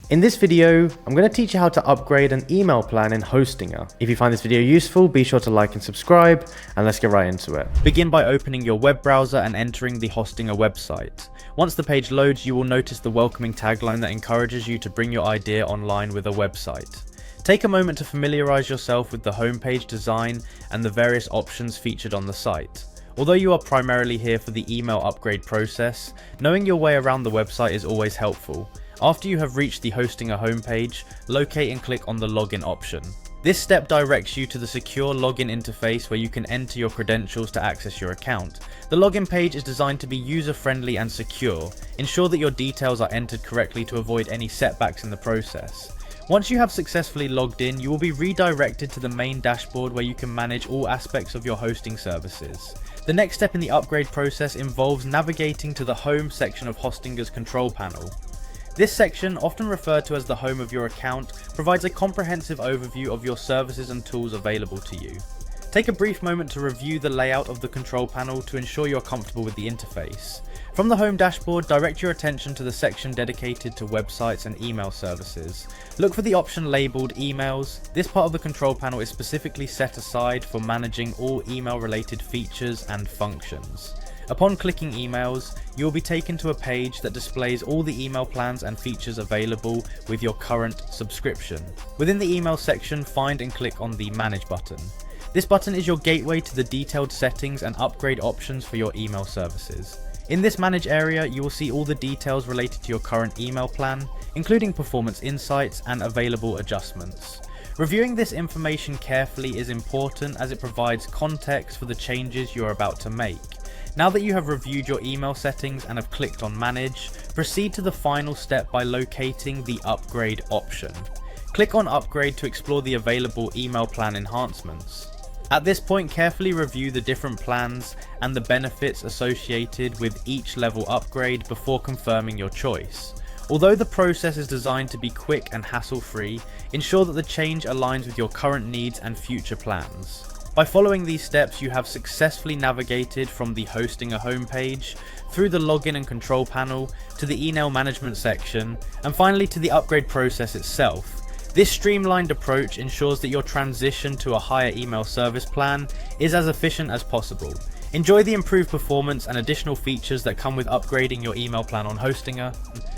In this video, I'm going to teach you how to upgrade an email plan in Hostinger. If you find this video useful, be sure to like and subscribe, and let's get right into it. Begin by opening your web browser and entering the Hostinger website. Once the page loads, you will notice the welcoming tagline that encourages you to bring your idea online with a website. Take a moment to familiarize yourself with the homepage design and the various options featured on the site. Although you are primarily here for the email upgrade process, knowing your way around the website is always helpful. After you have reached the Hostinger homepage, locate and click on the login option. This step directs you to the secure login interface where you can enter your credentials to access your account. The login page is designed to be user-friendly and secure. Ensure that your details are entered correctly to avoid any setbacks in the process. Once you have successfully logged in, you will be redirected to the main dashboard where you can manage all aspects of your hosting services. The next step in the upgrade process involves navigating to the home section of Hostinger's control panel. This section, often referred to as the home of your account, provides a comprehensive overview of your services and tools available to you. Take a brief moment to review the layout of the control panel to ensure you're comfortable with the interface. From the home dashboard, direct your attention to the section dedicated to websites and email services. Look for the option labeled Emails. This part of the control panel is specifically set aside for managing all email-related features and functions. Upon clicking Emails, you will be taken to a page that displays all the email plans and features available with your current subscription. Within the email section, find and click on the Manage button. This button is your gateway to the detailed settings and upgrade options for your email services. In this Manage area, you will see all the details related to your current email plan, including performance insights and available adjustments. Reviewing this information carefully is important as it provides context for the changes you are about to make. Now that you have reviewed your email settings and have clicked on Manage, proceed to the final step by locating the Upgrade option. Click on Upgrade to explore the available email plan enhancements. At this point, carefully review the different plans and the benefits associated with each level upgrade before confirming your choice. Although the process is designed to be quick and hassle-free, ensure that the change aligns with your current needs and future plans. By following these steps, you have successfully navigated from the Hostinger homepage, through the login and control panel, to the email management section, and finally to the upgrade process itself. This streamlined approach ensures that your transition to a higher email service plan is as efficient as possible. Enjoy the improved performance and additional features that come with upgrading your email plan on Hostinger.